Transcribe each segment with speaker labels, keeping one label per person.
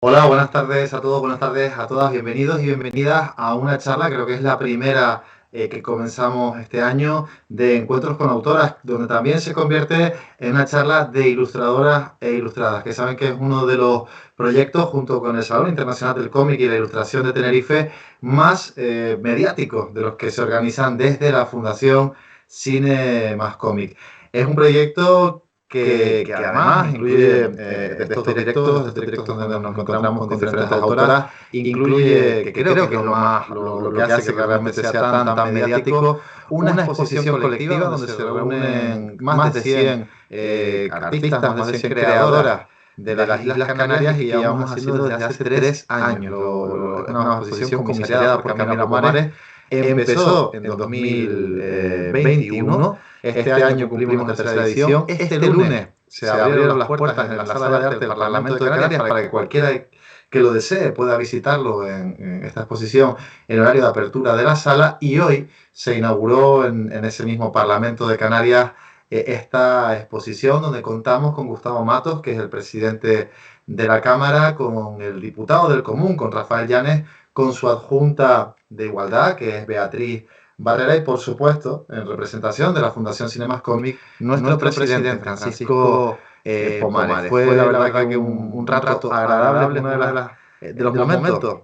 Speaker 1: Hola, buenas tardes a todos, buenas tardes a todas, bienvenidos y bienvenidas a una charla, creo que es la primera que comenzamos este año de encuentros con autoras, donde también se convierte en una charla de ilustradoras e ilustradas, que saben que es uno de los proyectos, junto con el Salón Internacional del Cómic y la Ilustración de Tenerife, más mediáticos de los que se organizan desde la Fundación Cine Más Cómic. Es un proyecto que además incluye de estos directos donde nos encontramos con diferentes autoras, incluye, que creo que es lo que hace que realmente sea tan mediático, una exposición colectiva donde se reúnen más de 100 artistas, más de 100 creadoras de las Islas Canarias y que llevamos haciendo desde hace 3 años. Es una exposición comisariada por Camila Pomares. Empezó en 2021. Este año cumplimos la tercera edición. Este lunes se abrieron las puertas en la Sala de Arte del Parlamento de Canarias para que cualquiera que lo desee pueda visitarlo en esta exposición en horario de apertura de la sala, y hoy se inauguró en ese mismo Parlamento de Canarias esta exposición donde contamos con Gustavo Matos, que es el presidente de la Cámara, con el diputado del Común, con Rafael Llanes, con su adjunta de Igualdad, que es Beatriz Barrera, y por supuesto, en representación de la Fundación Cinemas Cómic, nuestro presidente Francisco Pomares. Fue la verdad que un rato agradable, uno de los momentos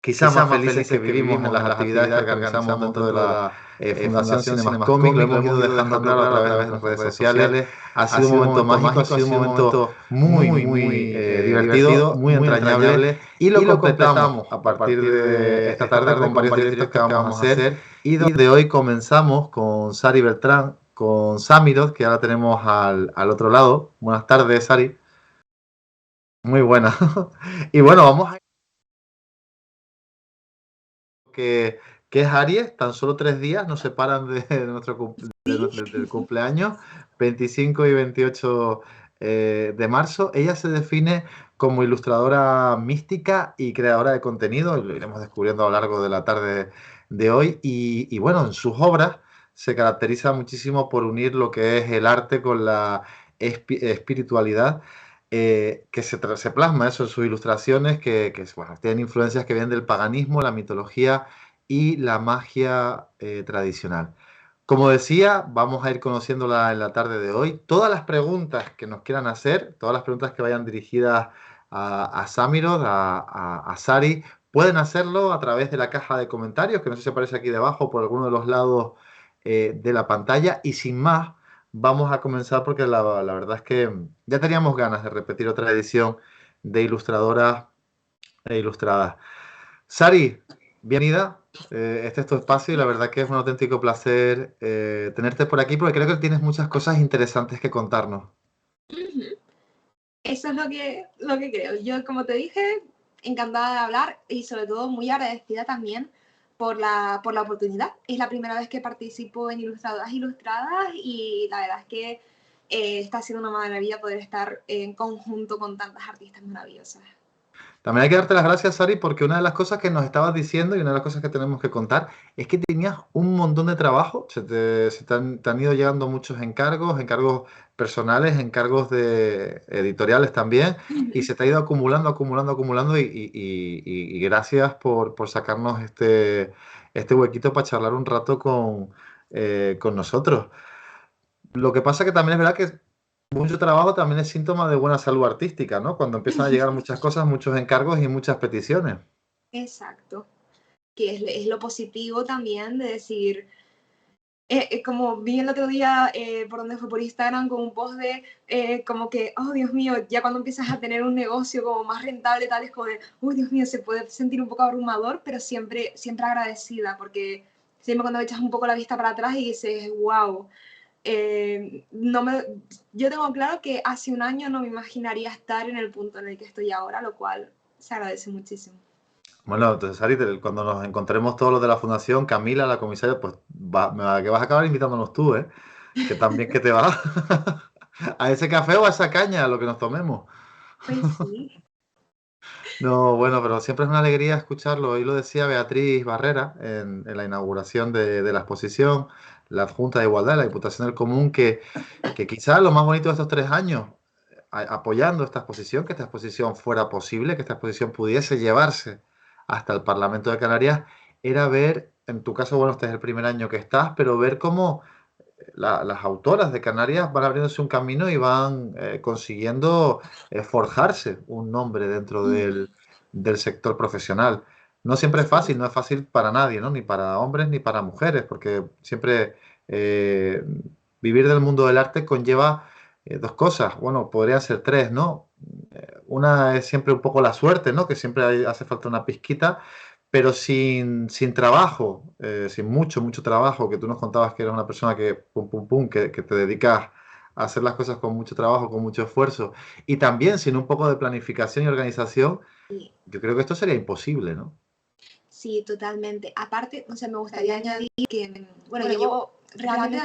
Speaker 1: quizá más felices que vivimos en las actividades que organizamos dentro de la Fundación Cinemas Cómic. Lo hemos ido dejando claro a través de las redes sociales. Ha sido un momento mágico, ha sido un momento muy divertido, muy entrañable, y lo completamos a partir de esta tarde con varios directos que vamos a hacer, y donde hoy comenzamos con Sari Beltrán, con Samiros, que ahora tenemos al otro lado. Buenas tardes, Sari. Muy buena. Y bueno, vamos a que, que es Aries. Tan solo 3 días nos separan de del cumpleaños, 25 y 28 de marzo. Ella se define como ilustradora mística y creadora de contenido, y lo iremos descubriendo a lo largo de la tarde de hoy. Y bueno, en sus obras se caracteriza muchísimo por unir lo que es el arte con la espiritualidad. Que se plasma eso en sus ilustraciones, bueno, tienen influencias que vienen del paganismo, la mitología y la magia tradicional. Como decía, vamos a ir conociéndola en la tarde de hoy. Todas las preguntas que nos quieran hacer, todas las preguntas que vayan dirigidas a Samiros, a Sari, pueden hacerlo a través de la caja de comentarios, que no sé si aparece aquí debajo por alguno de los lados de la pantalla. Y sin más, vamos a comenzar porque la verdad es que ya teníamos ganas de repetir otra edición de Ilustradoras e Ilustradas. Sari, bienvenida. Este es tu espacio y la verdad que es un auténtico placer tenerte por aquí, porque creo que tienes muchas cosas interesantes que contarnos.
Speaker 2: Ujú. Eso es lo que creo. Yo, como te dije, encantada de hablar y sobre todo muy agradecida también por la oportunidad. Es la primera vez que participo en Ilustradoras Ilustradas y la verdad es que está siendo una maravilla poder estar en conjunto con tantas artistas maravillosas.
Speaker 1: También hay que darte las gracias, Sari, porque una de las cosas que nos estabas diciendo y una de las cosas que tenemos que contar es que tenías un montón de trabajo. Te han ido llegando muchos encargos, encargos personales, encargos de editoriales también, y se te ha ido acumulando, y gracias por sacarnos este huequito para charlar un rato con nosotros. Lo que pasa que también es verdad que mucho trabajo también es síntoma de buena salud artística, ¿no? Cuando empiezan a llegar muchas cosas, muchos encargos y muchas peticiones.
Speaker 2: Exacto, que es lo positivo también de decir, como vi el otro día, por donde fue por Instagram, con un post de como que, oh Dios mío, ya cuando empiezas a tener un negocio como más rentable, tal, es como de, oh Dios mío, se puede sentir un poco abrumador, pero siempre, siempre agradecida, porque siempre cuando echas un poco la vista para atrás y dices, wow, no me, yo tengo claro que hace un año no me imaginaría estar en el punto en el que estoy ahora, lo cual se agradece muchísimo.
Speaker 1: Bueno, entonces, Ari, cuando nos encontremos todos los de la Fundación, Camila, la comisaria, pues que vas a acabar invitándonos tú, ¿eh? Que también que te va a ese café o a esa caña, a lo que nos tomemos.
Speaker 2: Pues sí.
Speaker 1: No, bueno, pero siempre es una alegría escucharlo. Hoy lo decía Beatriz Barrera en la inauguración de la exposición, la Junta de Igualdad, la Diputación del Común, que quizás lo más bonito de estos 3 años apoyando esta exposición, que esta exposición fuera posible, que esta exposición pudiese llevarse hasta el Parlamento de Canarias, era ver, en tu caso, bueno, este es el primer año que estás, pero ver cómo las autoras de Canarias van abriéndose un camino y van consiguiendo forjarse un nombre dentro del sector profesional. No siempre es fácil, no es fácil para nadie, ¿no? Ni para hombres ni para mujeres, porque siempre eh, vivir del mundo del arte conlleva dos cosas. Bueno, podrían ser tres, ¿no? Una es siempre un poco la suerte, ¿no? Que siempre hace falta una pizquita, pero sin trabajo, sin mucho trabajo, que tú nos contabas que eres una persona que, pum, pum, pum, que te dedicas a hacer las cosas con mucho trabajo, con mucho esfuerzo, y también sin un poco de planificación y organización,
Speaker 2: Sí,
Speaker 1: yo creo que esto sería imposible, ¿no?
Speaker 2: sí, totalmente. Aparte, o sea, me gustaría añadir que, bueno, llevo realmente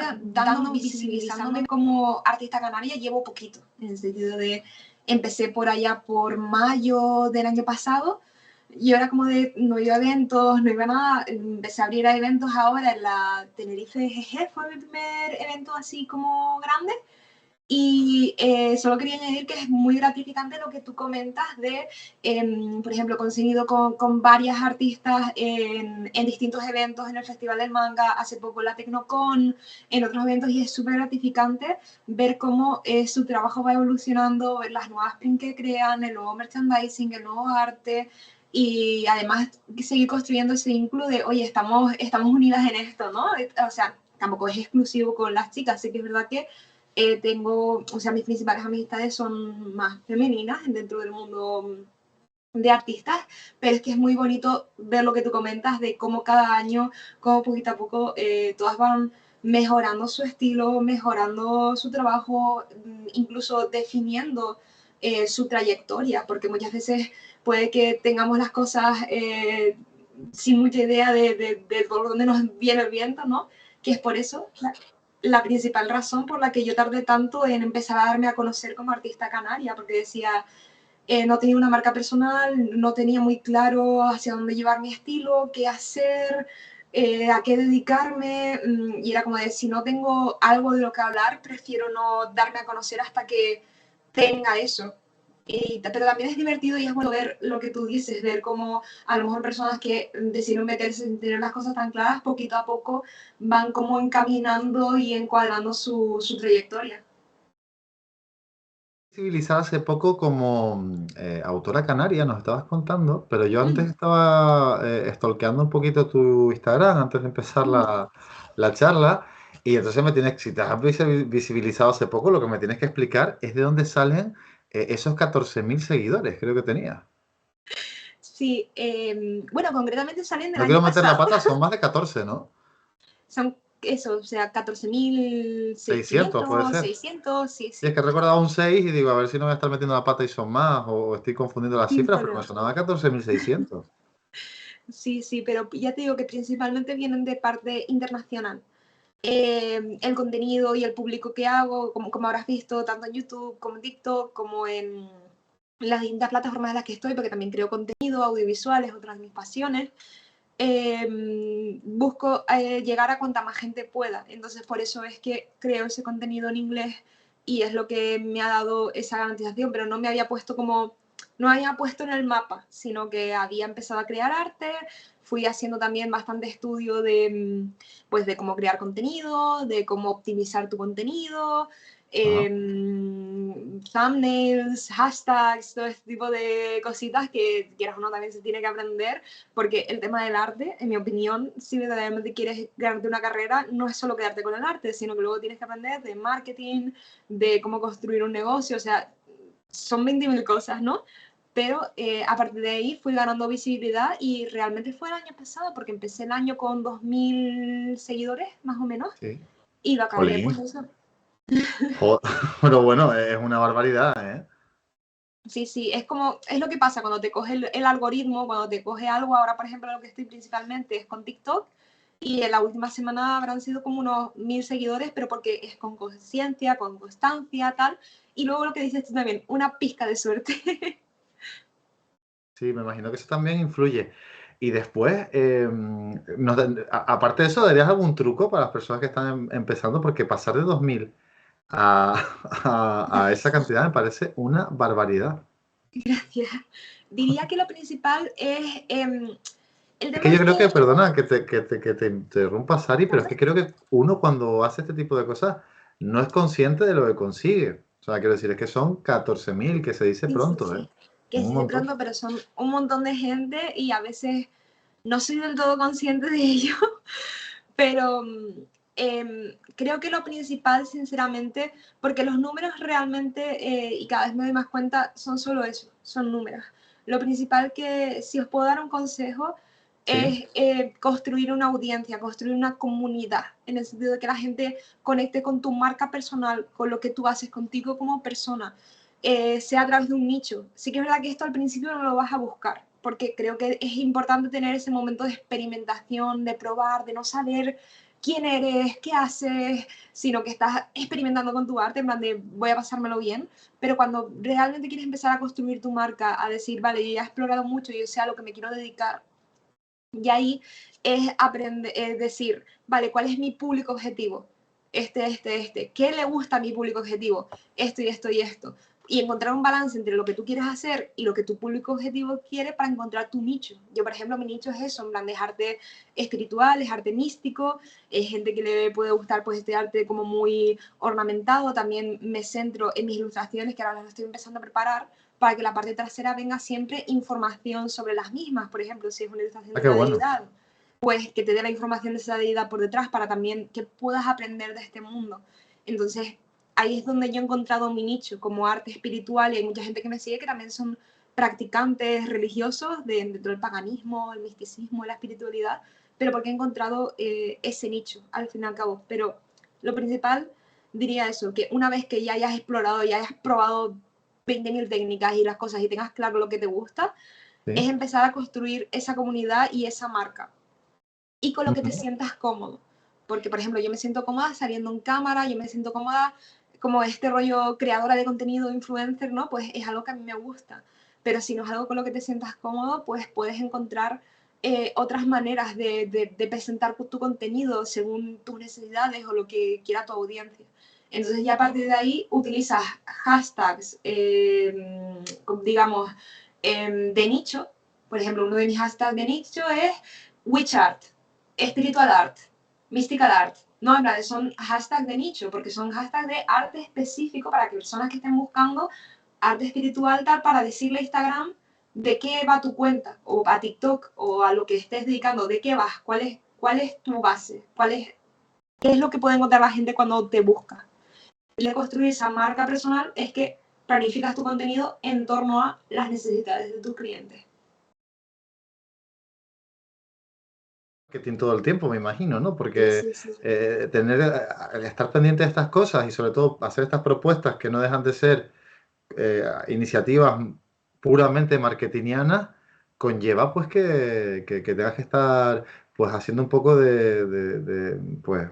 Speaker 2: visibilizándome como artista canaria, llevo poquito, en el sentido de, empecé por allá por mayo del año pasado, y ahora como de, no iba a eventos, no iba a nada, empecé a abrir a eventos ahora en la Tenerife GG, fue mi primer evento así como grande. Y solo quería añadir que es muy gratificante lo que tú comentas de, por ejemplo, conseguido con varias artistas en distintos eventos, en el Festival del Manga, hace poco la Tecnocon, en otros eventos, y es súper gratificante ver cómo su trabajo va evolucionando, ver las nuevas prints que crean, el nuevo merchandising, el nuevo arte, y además seguir construyendo ese vínculo de, oye, estamos unidas en esto, ¿no? O sea, tampoco es exclusivo con las chicas, así que es verdad que tengo, o sea, mis principales amistades son más femeninas dentro del mundo de artistas, pero es que es muy bonito ver lo que tú comentas de cómo cada año, cómo poquito a poco todas van mejorando su estilo, mejorando su trabajo, incluso definiendo su trayectoria, porque muchas veces puede que tengamos las cosas sin mucha idea de por dónde nos viene el viento, ¿no? Que es por eso la principal razón por la que yo tardé tanto en empezar a darme a conocer como artista canaria, porque decía, no tenía una marca personal, no tenía muy claro hacia dónde llevar mi estilo, qué hacer, a qué dedicarme, y era como de, si no tengo algo de lo que hablar, prefiero no darme a conocer hasta que tenga eso. Pero también es divertido y es bueno ver lo que tú dices, ver cómo a lo mejor personas que decidieron meterse sin tener las cosas tan claras, poquito a poco van como encaminando y encuadrando su trayectoria.
Speaker 1: Visibilizada hace poco como autora canaria, nos estabas contando, pero yo antes
Speaker 2: Mm,
Speaker 1: estaba stalkeando un poquito tu Instagram antes de empezar
Speaker 2: mm.
Speaker 1: la charla, y entonces si te has visibilizado hace poco, lo que me tienes que explicar es de dónde salen esos 14.000 seguidores, creo que tenía.
Speaker 2: Sí, bueno, concretamente salen del
Speaker 1: No
Speaker 2: año
Speaker 1: quiero meter la
Speaker 2: pasado.
Speaker 1: pata, son más de 14, ¿no?
Speaker 2: Son eso, o sea,
Speaker 1: 600 puede
Speaker 2: 14.500,
Speaker 1: ser.
Speaker 2: 600, sí,
Speaker 1: Y es
Speaker 2: sí,
Speaker 1: que recordaba un 6 y digo, a ver si no me voy a estar metiendo la pata y son más, o estoy confundiendo las
Speaker 2: sin
Speaker 1: cifras, pero me
Speaker 2: problema.
Speaker 1: sonaba 14.600.
Speaker 2: Sí, sí, pero ya te digo que principalmente vienen de parte internacional. El contenido y el público que hago, como habrás visto, tanto en YouTube como en TikTok, como en las distintas plataformas en las que estoy, porque también creo contenido, audiovisuales, otras de mis pasiones. Busco llegar a cuanta más gente pueda. Entonces, por eso es que creo ese contenido en inglés y es lo que me ha dado esa garantización, pero no me había puesto como, no había puesto en el mapa, sino que había empezado a crear arte, fui haciendo también bastante estudio pues, de cómo crear contenido, de cómo optimizar tu contenido,
Speaker 1: Ah.
Speaker 2: thumbnails, hashtags, todo este tipo de cositas que quieras o no también se tiene que aprender, porque el tema del arte, en mi opinión, si verdaderamente quieres ganarte una carrera, no es solo quedarte con el arte, sino que luego tienes que aprender de marketing, de cómo construir un negocio, o sea, son 20.000 cosas, ¿no? Pero a partir de ahí fui ganando visibilidad y realmente fue el año pasado, porque empecé el año con 2.000 seguidores, más o menos,
Speaker 1: Sí.
Speaker 2: y lo acabé, pues
Speaker 1: Jolín.
Speaker 2: eso.
Speaker 1: Pero bueno, es una barbaridad, ¿eh?
Speaker 2: Sí, sí, es como, es lo que pasa cuando te coge el algoritmo, cuando te coge algo, ahora por ejemplo lo que estoy principalmente es con TikTok, y en la última semana habrán sido como unos 1.000 seguidores, pero porque es con conciencia, con constancia, tal, y luego lo que dices tú también, una pizca de suerte.
Speaker 1: Sí, me imagino que eso también influye. Y después, aparte de eso, ¿darías algún truco para las personas que están empezando? Porque pasar de 2.000 a esa cantidad me parece una barbaridad.
Speaker 2: Gracias. Diría que lo principal es el
Speaker 1: Es
Speaker 2: tema
Speaker 1: que yo
Speaker 2: de
Speaker 1: creo que,
Speaker 2: que...
Speaker 1: perdona, que te interrumpa, Sari, pero es que creo que uno cuando hace este tipo de cosas no es consciente de lo que consigue. O sea, quiero decir, es que son 14.000, que se dice
Speaker 2: Sí, sí,
Speaker 1: pronto, ¿eh?
Speaker 2: sí. Que
Speaker 1: Un
Speaker 2: sí de
Speaker 1: montón.
Speaker 2: pronto, pero son un montón de gente y a veces no soy del todo consciente de ello, pero creo que lo principal, sinceramente, porque los números realmente, y cada vez me doy más cuenta, son solo eso, son números. Lo principal que, si os puedo dar un consejo,
Speaker 1: Sí.
Speaker 2: es construir una audiencia, construir una comunidad, en el sentido de que la gente conecte con tu marca personal, con lo que tú haces contigo como persona, sea a través de un nicho. Sí que es verdad que esto al principio no lo vas a buscar, porque creo que es importante tener ese momento de experimentación, de probar, de no saber quién eres, qué haces, sino que estás experimentando con tu arte, en plan de voy a pasármelo bien, pero cuando realmente quieres empezar a construir tu marca, a decir, vale, yo ya he explorado mucho, yo sé a lo que me quiero dedicar, y ahí es aprender, es decir, vale, ¿cuál es mi público objetivo? Este. ¿Qué le gusta a mi público objetivo? Esto y esto y esto. Y encontrar un balance entre lo que tú quieres hacer y lo que tu público objetivo quiere para encontrar tu nicho. Yo, por ejemplo, mi nicho es eso, en plan, es arte espiritual, es arte místico, es gente que le puede gustar pues este arte como muy ornamentado. También me centro en mis ilustraciones, que ahora las estoy empezando a preparar, para que la parte trasera venga siempre información sobre las mismas. Por ejemplo, si es una ilustración
Speaker 1: Ah,
Speaker 2: de
Speaker 1: qué
Speaker 2: una
Speaker 1: bueno.
Speaker 2: deidad, pues que te dé la información de esa deidad por detrás para también que puedas aprender de este mundo. Entonces, ahí es donde yo he encontrado mi nicho como arte espiritual, y hay mucha gente que me sigue que también son practicantes religiosos dentro del paganismo, el misticismo, la espiritualidad, pero porque he encontrado ese nicho al fin y al cabo. Pero lo principal diría eso, que una vez que ya hayas explorado, ya hayas probado 20.000 técnicas y las cosas y tengas claro lo que te gusta, es
Speaker 1: Sí.
Speaker 2: empezar a construir esa comunidad y esa marca. Y con lo que te
Speaker 1: Ujú.
Speaker 2: sientas cómodo. Porque, por ejemplo, yo me siento cómoda saliendo en cámara, yo me siento cómoda como este rollo creadora de contenido, influencer, ¿no? Pues es algo que a mí me gusta. Pero si no es algo con lo que te sientas cómodo, pues puedes encontrar otras maneras de presentar tu contenido según tus necesidades o lo que quiera tu audiencia. Entonces ya a partir de ahí utilizas hashtags, digamos, de nicho. Por ejemplo, uno de mis hashtags de nicho es witch art, spiritual art, mystical art. No, en plan, son hashtags de nicho, porque son hashtags de arte específico para que personas que estén buscando arte espiritual tal, para decirle a Instagram de qué va tu cuenta, o a TikTok, o a lo que estés dedicando, de qué vas, cuál es tu base, qué es lo que puede encontrar la gente cuando te busca. El de construir esa marca personal es que planificas tu contenido en torno a las necesidades de tus clientes.
Speaker 1: Marketing todo el tiempo, me imagino, ¿no?
Speaker 2: Sí,
Speaker 1: Porque
Speaker 2: sí, sí.
Speaker 1: estar pendiente de estas cosas y sobre todo hacer estas propuestas que no dejan de ser iniciativas puramente marketingianas, conlleva pues que tengas que estar pues haciendo un poco pues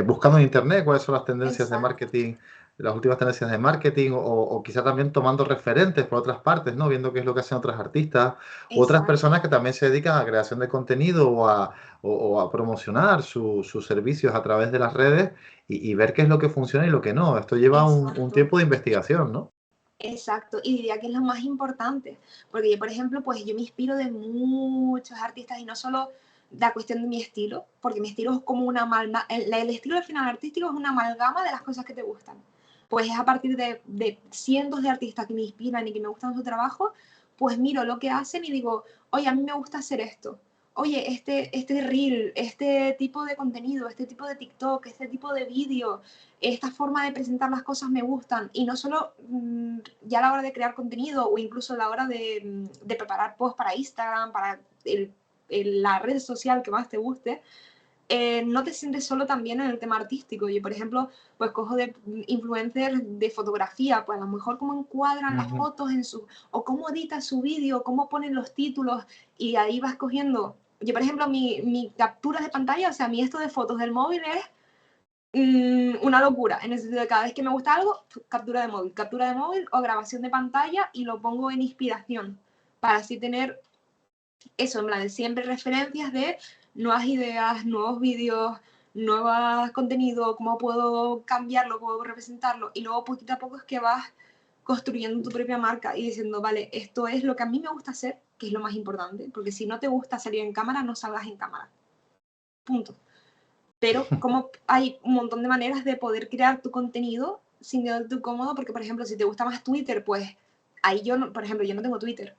Speaker 1: buscando en internet cuáles son las tendencias de
Speaker 2: Exacto,
Speaker 1: marketing, las últimas tendencias de marketing, o quizá también tomando referentes por otras partes, ¿no? Viendo qué es lo que hacen otros artistas u otras
Speaker 2: exacto.
Speaker 1: personas que también se dedican a creación de contenido o a promocionar sus servicios a través de las redes y ver qué es lo que funciona y lo que no. Esto lleva un
Speaker 2: Exacto.
Speaker 1: tiempo de investigación, ¿no?
Speaker 2: Exacto, y diría que es lo más importante, porque yo, por ejemplo, pues yo me inspiro de muchos artistas y no solo la cuestión de mi estilo, porque mi estilo es como una amalgama, el estilo al final artístico es una amalgama de las cosas que te gustan. Pues es a partir de cientos de artistas que me inspiran y que me gustan su trabajo, pues miro lo que hacen y digo, oye, a mí me gusta hacer esto. Oye, este reel, este tipo de contenido, este tipo de TikTok, este tipo de vídeo, esta forma de presentar las cosas me gustan, y no solo ya a la hora de crear contenido o incluso a la hora de preparar posts para Instagram, para la red social que más te guste, no te sientes solo también en el tema artístico. Yo, por ejemplo, pues cojo de influencers de fotografía, pues a lo mejor cómo encuadran las
Speaker 1: Ujú.
Speaker 2: fotos en su, o cómo editan su vídeo, cómo ponen los títulos, y ahí vas cogiendo. Yo, por ejemplo, mi captura de pantalla, o sea, mi esto de fotos del móvil es una locura, en el sentido de cada vez que me gusta algo, captura de móvil o grabación de pantalla, y lo pongo en inspiración, para así tener eso, en plan, siempre referencias de nuevas ideas, nuevos vídeos, nuevos contenido, cómo puedo cambiarlo, cómo puedo representarlo, y luego poquito a poco es que vas construyendo tu propia marca y diciendo, vale, esto es lo que a mí me gusta hacer, que es lo más importante, porque si no te gusta salir en cámara, no salgas en cámara. Punto. Pero como hay un montón de maneras de poder crear tu contenido sin quedarte cómodo, porque por ejemplo, si te gusta más Twitter, pues ahí yo, no, por ejemplo, yo no tengo Twitter,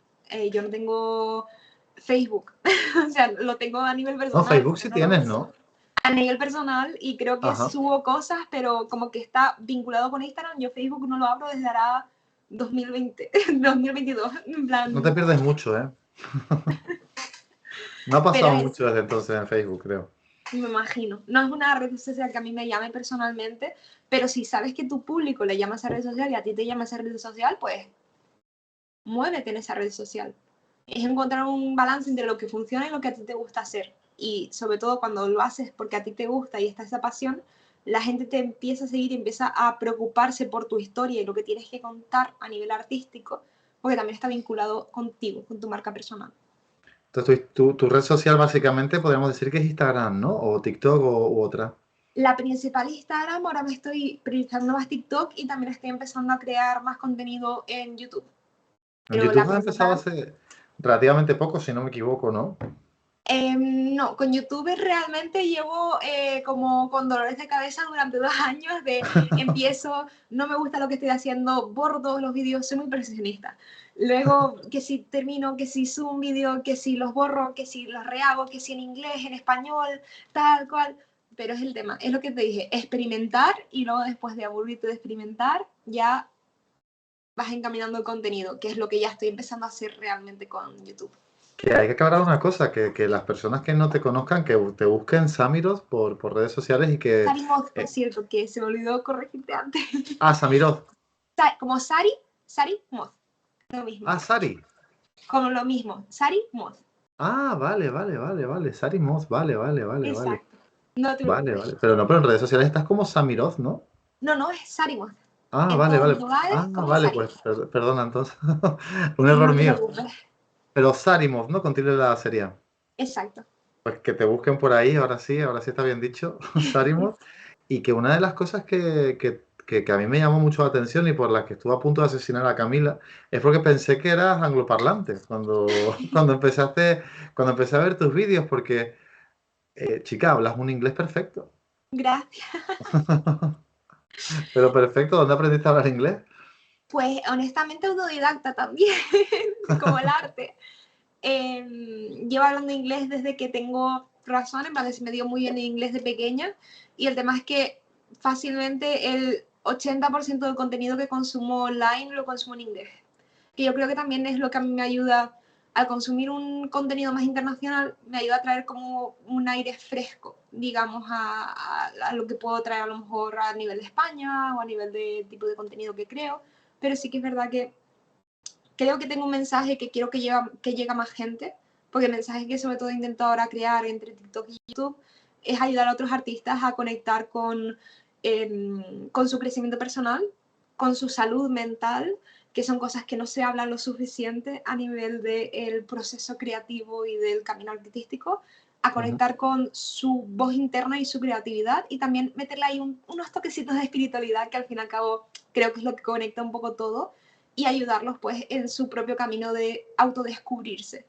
Speaker 2: yo no tengo Facebook, o sea, lo tengo a nivel personal.
Speaker 1: No, Facebook sí tienes, ¿no?
Speaker 2: A nivel personal, y creo que subo cosas, pero como que está vinculado con Instagram. Yo Facebook no lo abro desde ahora 2020, 2022, en plan...
Speaker 1: No te pierdes mucho, ¿eh? No ha pasado mucho desde entonces en Facebook, creo.
Speaker 2: Me imagino. No es una red social que a mí me llame personalmente, pero si sabes que tu público le llama a esa red social y a ti te llama a esa red social, pues muévete en esa red social. Es encontrar un balance entre lo que funciona y lo que a ti te gusta hacer. Y sobre todo cuando lo haces porque a ti te gusta y está esa pasión, la gente te empieza a seguir y empieza a preocuparse por tu historia y lo que tienes que contar a nivel artístico, porque también está vinculado contigo, con tu marca personal.
Speaker 1: Entonces, tu red social básicamente podríamos decir que es Instagram, ¿no? O TikTok u otra.
Speaker 2: La principal Instagram, ahora me estoy priorizando más TikTok y también estoy empezando a crear más contenido en YouTube.
Speaker 1: En YouTube has empezado hace relativamente poco, si no me equivoco, ¿no?
Speaker 2: No, con YouTube realmente llevo como con dolores de cabeza durante 2 años de empiezo, no me gusta lo que estoy haciendo, borro todos los vídeos, soy muy perfeccionista. Luego que si termino, que si subo un vídeo, que si los borro, que si los rehago, que si en inglés, en español, tal cual. Pero es el tema, es lo que te dije, experimentar y luego después de aburrirte de experimentar, ya vas encaminando el contenido, que es lo que ya estoy empezando a hacer realmente con YouTube.
Speaker 1: Que hay que aclarar una cosa, que las personas que no te conozcan, que te busquen Samiroz por redes sociales y que...
Speaker 2: Sarimoz, por cierto, que se me olvidó corregirte antes.
Speaker 1: Ah, Samiroz.
Speaker 2: Como Sari, Sari, Moz. Lo mismo.
Speaker 1: Ah, Sari.
Speaker 2: Como lo mismo, Sari, Moz.
Speaker 1: Ah, vale. Sari Moz, vale.
Speaker 2: Exacto. No te
Speaker 1: Vale. Pero no, pero en redes sociales estás como Samiroz, ¿no?
Speaker 2: No, es Sari Moz.
Speaker 1: Ah,
Speaker 2: en
Speaker 1: vale.
Speaker 2: todos los lugares,
Speaker 1: Vale,
Speaker 2: Sari.
Speaker 1: pues perdona entonces. Un error
Speaker 2: No te
Speaker 1: mío.
Speaker 2: preocupes.
Speaker 1: Pero Sarimov, ¿no? Con tilde la sería.
Speaker 2: Exacto.
Speaker 1: Pues que te busquen por ahí, ahora sí está bien dicho, Sarimov. Y que una de las cosas que a mí me llamó mucho la atención y por las que estuve a punto de asesinar a Camila es porque pensé que eras angloparlante cuando empecé a ver tus vídeos, porque, chica, hablas un inglés perfecto.
Speaker 2: Gracias.
Speaker 1: Pero perfecto, ¿dónde aprendiste a hablar inglés?
Speaker 2: Pues honestamente autodidacta también, como el arte. Llevo hablando inglés desde que tengo razón, en plan, se me dio muy bien el inglés de pequeña, y el tema es que fácilmente el 80% del contenido que consumo online lo consumo en inglés, que yo creo que también es lo que a mí me ayuda al consumir un contenido más internacional, me ayuda a traer como un aire fresco, digamos, a lo que puedo traer a lo mejor a nivel de España o a nivel de tipo de contenido que creo, pero sí que es verdad que creo que tengo un mensaje que quiero que llegue a más gente, porque el mensaje que sobre todo he intentado ahora crear entre TikTok y YouTube es ayudar a otros artistas a conectar con su crecimiento personal, con su salud mental, que son cosas que no se hablan lo suficiente a nivel del proceso creativo y del camino artístico, a conectar con su voz interna y su creatividad, y también meterle ahí unos toquecitos de espiritualidad, que al fin y al cabo creo que es lo que conecta un poco todo, y ayudarlos pues en su propio camino de autodescubrirse.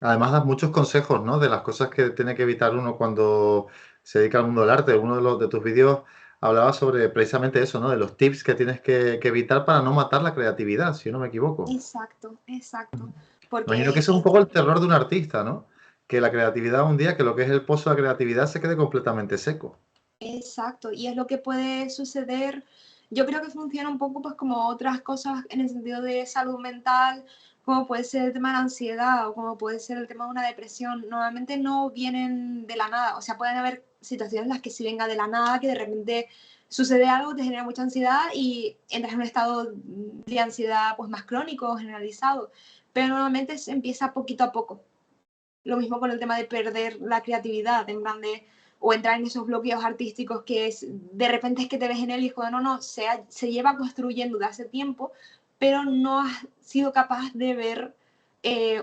Speaker 1: Además das muchos consejos, ¿no? De las cosas que tiene que evitar uno cuando se dedica al mundo del arte. Uno de tus vídeos hablaba sobre precisamente eso, ¿no? De los tips que tienes que evitar para no matar la creatividad, si no me equivoco.
Speaker 2: Exacto.
Speaker 1: Imagino que
Speaker 2: Porque
Speaker 1: eso es un poco el terror de un artista, ¿no? Que la creatividad un día, que lo que es el pozo de la creatividad se quede completamente seco.
Speaker 2: Exacto, y es lo que puede suceder. Yo creo que funciona un poco pues como otras cosas en el sentido de salud mental, como puede ser el tema de la ansiedad o como puede ser el tema de una depresión. Normalmente no vienen de la nada, o sea, pueden haber situaciones en las que sí venga de la nada, que de repente sucede algo, te genera mucha ansiedad y entras en un estado de ansiedad pues más crónico, generalizado, pero normalmente se empieza poquito a poco. Lo mismo con el tema de perder la creatividad, en plan de, o entrar en esos bloqueos artísticos que es, de repente es que te ves en él y es como, no, se lleva construyendo de hace tiempo, pero no has sido capaz de ver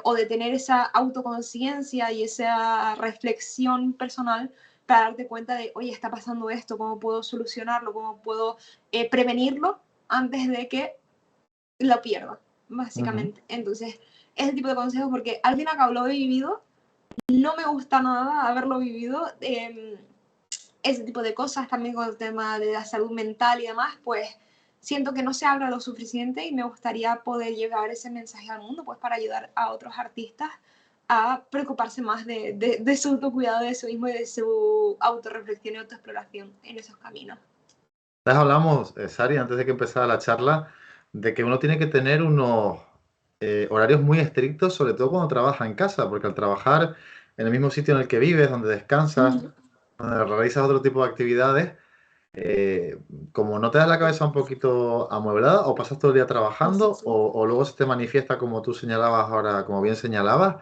Speaker 2: o de tener esa autoconciencia y esa reflexión personal para darte cuenta de, oye, está pasando esto, cómo puedo solucionarlo, cómo puedo prevenirlo antes de que lo pierda, básicamente. Entonces, ese tipo de consejos, porque al fin y al cabo lo he vivido, no me gusta nada haberlo vivido, ese tipo de cosas, también con el tema de la salud mental y demás, pues siento que no se habla lo suficiente y me gustaría poder llevar ese mensaje al mundo, pues para ayudar a otros artistas a preocuparse más de su autocuidado, de su mismo y de su autorreflexión y autoexploración en esos caminos.
Speaker 1: Hablamos, Sari, antes de que empezara la charla, de que uno tiene que tener unos horarios muy estrictos, sobre todo cuando trabaja en casa, porque al trabajar en el mismo sitio en el que vives, donde descansas, donde realizas otro tipo de actividades, como no te das la cabeza un poquito amueblada, o pasas todo el día trabajando, o luego se te manifiesta, como tú señalabas ahora, como bien señalabas,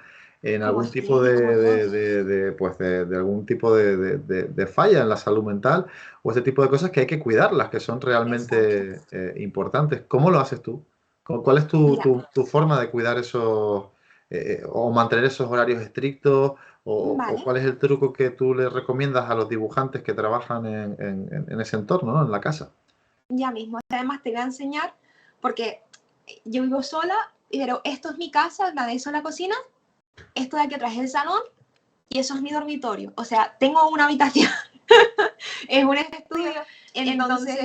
Speaker 1: en
Speaker 2: Como
Speaker 1: algún
Speaker 2: estrés
Speaker 1: tipo
Speaker 2: y como todo.
Speaker 1: de algún tipo de falla en la salud mental, o ese tipo de cosas que hay que cuidarlas, que son realmente importantes. ¿Cómo lo haces tú? ¿Cuál es
Speaker 2: Mira,
Speaker 1: tu forma de cuidar esos, o mantener esos horarios estrictos? ¿O
Speaker 2: vale,
Speaker 1: cuál es el truco que tú le recomiendas a los dibujantes que trabajan en ese entorno, ¿no? En la casa?
Speaker 2: ya mismo. Además te voy a enseñar, porque yo vivo sola, pero esto es mi casa, la de eso la cocina, esto de aquí atrás es el salón y eso es mi dormitorio. O sea, tengo una habitación, es un estudio, entonces,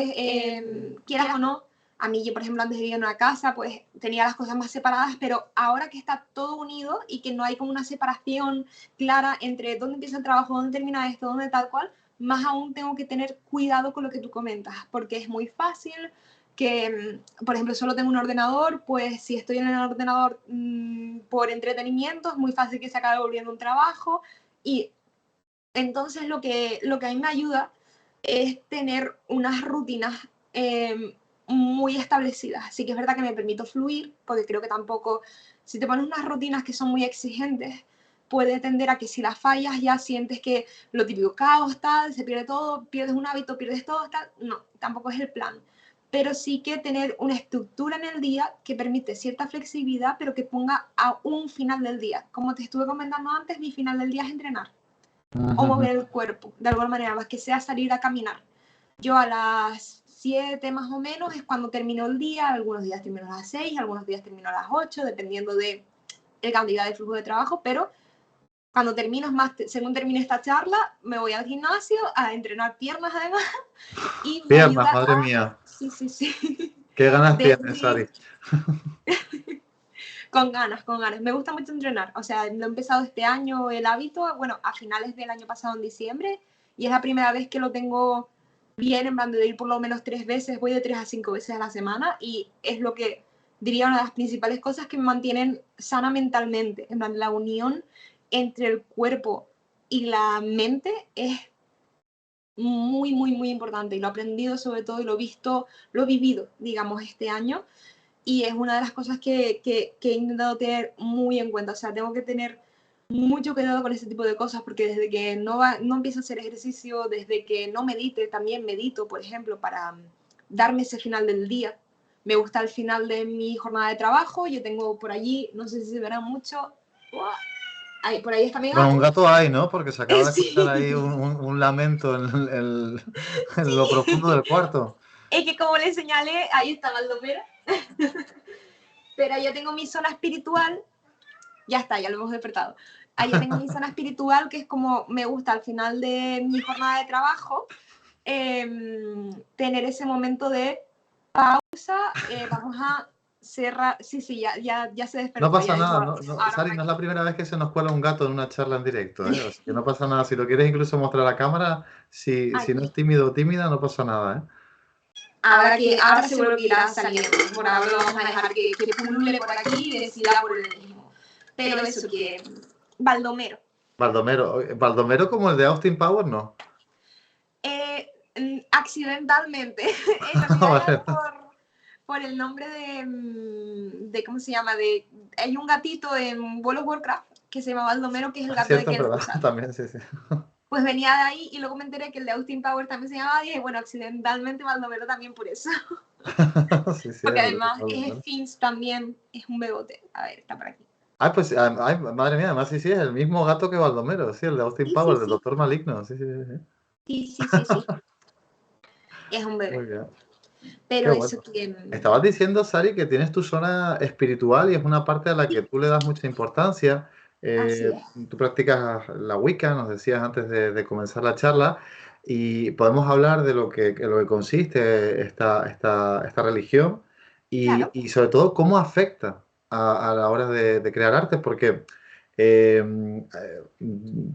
Speaker 2: quieras o no, a mí, yo por ejemplo antes vivía en una casa, pues tenía las cosas más separadas, pero ahora que está todo unido y que no hay como una separación clara entre dónde empieza el trabajo, dónde termina esto, dónde tal cual, más aún tengo que tener cuidado con lo que tú comentas, porque es muy fácil que, por ejemplo, solo tengo un ordenador, pues si estoy en el ordenador por entretenimiento, es muy fácil que se acabe volviendo un trabajo y entonces lo que a mí me ayuda es tener unas rutinas muy establecidas. Así que es verdad que me permito fluir, porque creo que tampoco, si te pones unas rutinas que son muy exigentes, puede tender a que si las fallas ya sientes que lo típico caos, tal, se pierde todo, pierdes un hábito, pierdes todo, tal. No, tampoco es el plan. Pero sí que tener una estructura en el día que permite cierta flexibilidad, pero que ponga a un final del día. Como te estuve comentando antes, mi final del día es entrenar o mover el cuerpo, de alguna manera, más que sea salir a caminar. Yo a las 7 más o menos es cuando termino el día, algunos días termino a las 6, algunos días termino a las 8, dependiendo de la cantidad de flujo de trabajo, pero cuando termino, más según termine esta charla, me voy al gimnasio a entrenar piernas además y me
Speaker 1: Piernas,
Speaker 2: ayuda
Speaker 1: madre
Speaker 2: a...
Speaker 1: mía.
Speaker 2: Sí, sí, sí.
Speaker 1: ¿Qué ganas tienes,
Speaker 2: Desde...
Speaker 1: Sari?
Speaker 2: Con ganas, con ganas. Me gusta mucho entrenar. O sea, lo he empezado este año el hábito, bueno, a finales del año pasado en diciembre, y es la primera vez que lo tengo bien, en plan de ir por lo menos 3 veces, voy de 3 a 5 veces a la semana, y es lo que diría una de las principales cosas que me mantienen sana mentalmente. En plan, la unión entre el cuerpo y la mente es muy, muy, muy importante, y lo he aprendido sobre todo y lo he visto, lo he vivido, digamos, este año y es una de las cosas que he intentado tener muy en cuenta. O sea, tengo que tener mucho cuidado con ese tipo de cosas porque desde que no empiezo a hacer ejercicio, desde que no medite, también medito, por ejemplo, para darme ese final del día. Me gusta el final de mi jornada de trabajo. Yo tengo por allí, no sé si se verá mucho. Ahí, por ahí está mi
Speaker 1: Bueno,
Speaker 2: gato.
Speaker 1: un gato hay, ¿no? Porque se acaba de escuchar ahí
Speaker 2: Sí,
Speaker 1: un lamento en lo profundo del cuarto.
Speaker 2: es que como le señalé, ahí está Baldomero. Pero yo tengo mi zona espiritual. Ya está, ya lo hemos despertado. Ahí ya tengo mi zona espiritual, que es como me gusta al final de mi jornada de trabajo, tener ese momento de pausa, vamos a cerrar, sí, sí, ya se
Speaker 1: No
Speaker 2: despertó, ya
Speaker 1: pasa
Speaker 2: ha dicho,
Speaker 1: nada,
Speaker 2: ahora por
Speaker 1: Sari, no es la
Speaker 2: aquí.
Speaker 1: primera vez que se nos cuela un gato en una charla en directo, ¿eh? O sea, que no pasa nada. Si lo quieres incluso mostrar a la cámara, si no es
Speaker 2: Aquí.
Speaker 1: tímido o tímida, no pasa nada, ¿eh?
Speaker 2: Ahora seguro que irá saliendo. Por ahora lo vamos a dejar que pulule por aquí y decida por el mismo. Pero eso que... Baldomero.
Speaker 1: Baldomero como el de Austin Powers, ¿no?
Speaker 2: Accidentalmente. En realidad era
Speaker 1: Vale.
Speaker 2: por el nombre de, ¿cómo se llama? Hay un gatito en World of Warcraft que se llama Baldomero, que es el
Speaker 1: Es
Speaker 2: gato de
Speaker 1: cierto, es
Speaker 2: Ken
Speaker 1: verdad,
Speaker 2: Russell.
Speaker 1: también, sí, sí.
Speaker 2: Pues venía de ahí y luego me enteré que el de Austin Powers también se llamaba y dije, bueno, accidentalmente Baldomero también por eso.
Speaker 1: Sí, sí,
Speaker 2: Porque
Speaker 1: es verdad,
Speaker 2: además es
Speaker 1: Baldomero.
Speaker 2: Finch también, es un bebote. A ver, está por aquí.
Speaker 1: Ay, pues, ay, madre mía, además sí, es el mismo gato que Baldomero, sí, el de Austin
Speaker 2: Sí, sí,
Speaker 1: Powers, el
Speaker 2: sí,
Speaker 1: Doctor Maligno, sí, sí, sí.
Speaker 2: sí, sí, sí, sí, es un
Speaker 1: Muy
Speaker 2: bebé.
Speaker 1: bien, qué
Speaker 2: Pero eso
Speaker 1: bueno.
Speaker 2: que,
Speaker 1: Estabas diciendo, Sari, que tienes tu zona espiritual y es una parte a la que
Speaker 2: sí,
Speaker 1: tú le das mucha importancia.
Speaker 2: así es.
Speaker 1: Tú practicas la Wicca, nos decías antes de comenzar la charla, y podemos hablar de lo que consiste esta religión
Speaker 2: Claro,
Speaker 1: y sobre todo cómo afecta a la hora de crear arte, porque eh,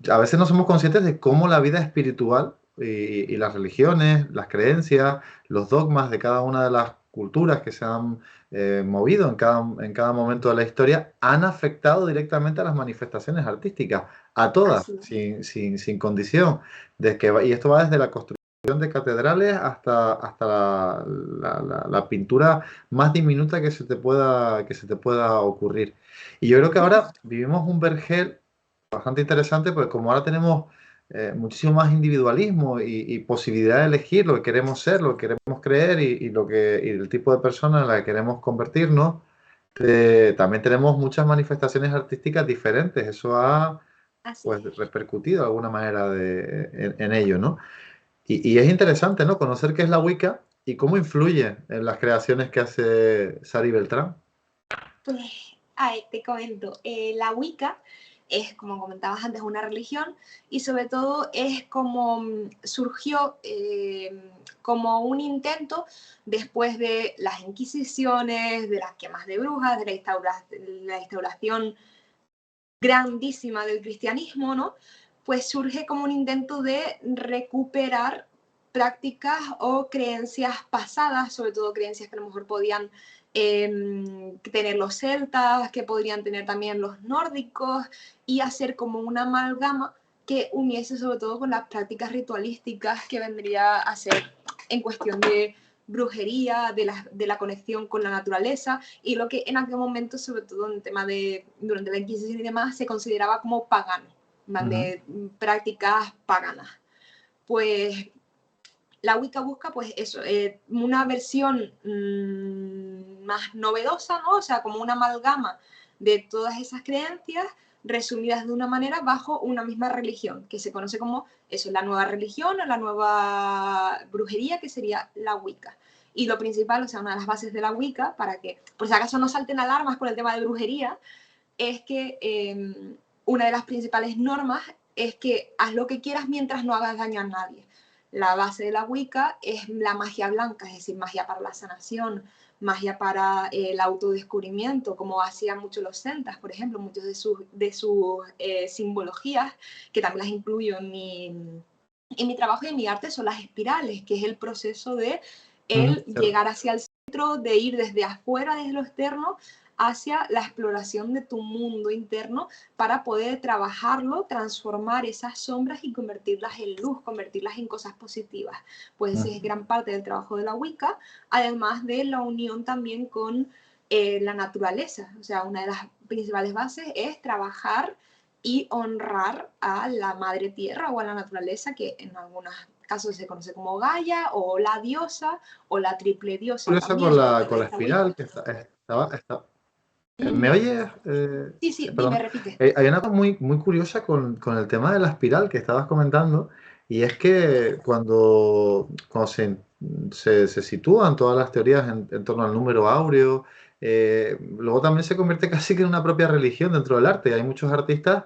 Speaker 1: a veces no somos conscientes de cómo la vida espiritual y las religiones, las creencias, los dogmas de cada una de las culturas que se han movido en cada momento de la historia han afectado directamente a las manifestaciones artísticas, a todas,
Speaker 2: así es.
Speaker 1: sin condición. Y esto va desde la construcción de catedrales hasta la pintura más diminuta que se te pueda ocurrir. Y yo creo que ahora vivimos un vergel bastante interesante, porque como ahora tenemos muchísimo más individualismo y posibilidad de elegir lo que queremos ser, lo que queremos creer y el tipo de persona en la que queremos convertirnos, también tenemos muchas manifestaciones artísticas diferentes. Eso ha
Speaker 2: Así
Speaker 1: pues
Speaker 2: es.
Speaker 1: repercutido de alguna manera en ello, ¿no? Y es interesante, ¿no? Conocer qué es la Wicca y cómo influye en las creaciones que hace Sari Beltrán.
Speaker 2: Pues, ay, te comento, la Wicca es, como comentabas antes, una religión y sobre todo es como surgió como un intento después de las inquisiciones, de las quemas de brujas, de la instauración grandísima del cristianismo, ¿no? Pues surge como un intento de recuperar prácticas o creencias pasadas, sobre todo creencias que a lo mejor podían tener los celtas, que podrían tener también los nórdicos, y hacer como una amalgama que uniese sobre todo con las prácticas ritualísticas que vendría a ser en cuestión de brujería, de la conexión con la naturaleza y lo que en aquel momento, sobre todo en el tema de durante la Inquisición y demás, se consideraba como pagano,
Speaker 1: Ujú.
Speaker 2: de prácticas paganas. Pues la Wicca busca, pues eso, una versión más novedosa, ¿no? O sea, como una amalgama de todas esas creencias resumidas de una manera bajo una misma religión, que se conoce como eso, la nueva religión o la nueva brujería, que sería la Wicca. Y lo principal, o sea, una de las bases de la Wicca, para que, por si acaso no salten alarmas con el tema de brujería, es que una de las principales normas es que haz lo que quieras mientras no hagas daño a nadie. La base de la Wicca es la magia blanca, es decir, magia para la sanación, magia para el autodescubrimiento, como hacían muchos los celtas, por ejemplo, muchos de sus simbologías, que también las incluyo en mi trabajo y en mi arte, son las espirales, que es el proceso de
Speaker 1: Ujú,
Speaker 2: el
Speaker 1: cierto.
Speaker 2: llegar hacia el centro, de ir desde afuera, desde lo externo, hacia la exploración de tu mundo interno para poder trabajarlo, transformar esas sombras y convertirlas en luz, convertirlas en cosas positivas. Pues ese es
Speaker 1: Ujú.
Speaker 2: gran parte del trabajo de la Wicca, además de la unión también con la naturaleza. O sea, una de las principales bases es trabajar y honrar a la madre tierra o a la naturaleza, que en algunos casos se conoce como Gaia o la diosa o la triple diosa
Speaker 1: Curioso
Speaker 2: también dentro
Speaker 1: con
Speaker 2: de
Speaker 1: la
Speaker 2: esta Wicca.
Speaker 1: espiral que ¿me oyes?
Speaker 2: Sí, sí, dime,
Speaker 1: Perdona.
Speaker 2: repite.
Speaker 1: Hay una cosa muy curiosa con el tema de la espiral que estabas comentando, y es que cuando se sitúan todas las teorías en torno al número áureo, luego también se convierte casi que en una propia religión dentro del arte. Hay muchos artistas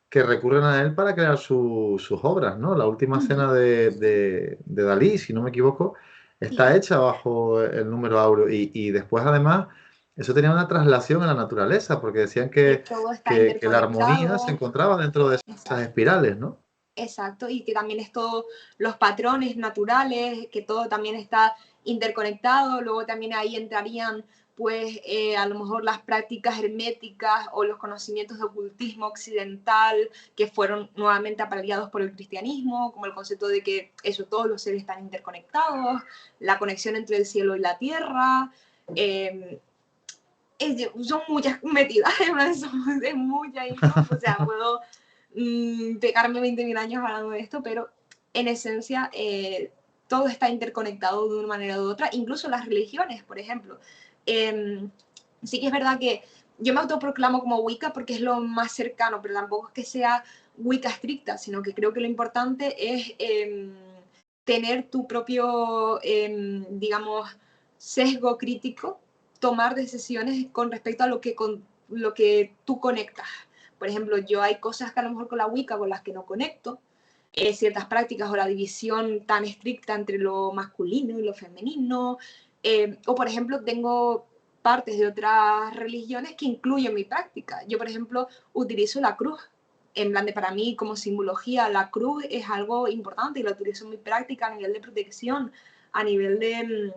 Speaker 1: que recurren a él para crear sus obras, ¿no? La última
Speaker 2: Ujú.
Speaker 1: cena de Dalí, si no me equivoco,
Speaker 2: Sí,
Speaker 1: está hecha bajo el número áureo y después además eso tenía una traslación a la naturaleza, porque decían
Speaker 2: que todo está
Speaker 1: que la armonía se
Speaker 2: interconectado.
Speaker 1: encontraba dentro de esas
Speaker 2: Exacto,
Speaker 1: espirales, ¿no?
Speaker 2: exacto, y que también es todo los patrones naturales, que todo también está interconectado, luego también ahí entrarían pues a lo mejor las prácticas herméticas o los conocimientos de ocultismo occidental que fueron nuevamente apareados por el cristianismo, como el concepto de que eso, todos los seres están interconectados, la conexión entre el cielo y la tierra, eh, son muchas metidas, es mucha info, o sea, puedo pegarme 20.000 años hablando de esto, pero en esencia todo está interconectado de una manera u otra, incluso las religiones, por ejemplo. Eh, sí que es verdad que yo me autoproclamo como Wicca porque es lo más cercano, pero tampoco es que sea Wicca estricta, sino que creo que lo importante es tener tu propio, digamos, sesgo crítico, tomar decisiones con respecto a con lo que tú conectas. Por ejemplo, yo hay cosas que a lo mejor con la Wicca con las que no conecto, ciertas prácticas o la división tan estricta entre lo masculino y lo femenino, o por ejemplo tengo partes de otras religiones que incluyo en mi práctica. Yo, por ejemplo, utilizo la cruz. En plan de, para mí, como simbología, la cruz es algo importante y lo utilizo en mi práctica a nivel de protección, a nivel de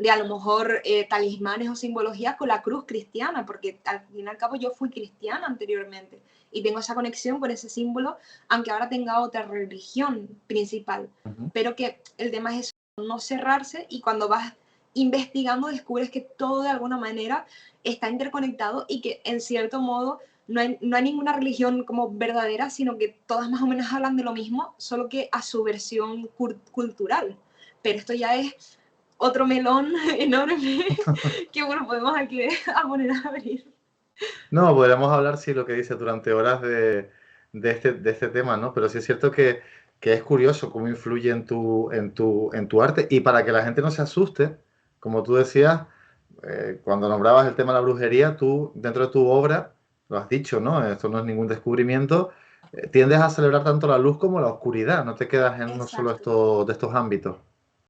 Speaker 2: a lo mejor talismanes o simbologías con la cruz cristiana, porque al fin y al cabo yo fui cristiana anteriormente y tengo esa conexión con ese símbolo, aunque ahora tenga otra religión principal. Pero que el tema es eso, no cerrarse, y cuando vas investigando descubres que todo de alguna manera está interconectado y que en cierto modo no hay ninguna religión como verdadera, sino que todas más o menos hablan de lo mismo, solo que a su versión cultural. Pero esto ya es otro melón enorme que bueno, podemos aquí a poner a abrir.
Speaker 1: No, podríamos hablar, sí, lo que dice durante horas de este tema, ¿no? Pero sí es cierto que es curioso cómo influye en tu arte. Y para que la gente no se asuste, como tú decías, cuando nombrabas el tema de la brujería, tú, dentro de tu obra, lo has dicho, ¿no? Esto no es ningún descubrimiento, tiendes a celebrar tanto la luz como la oscuridad, no te quedas en uno solo
Speaker 2: Exacto.
Speaker 1: de estos ámbitos.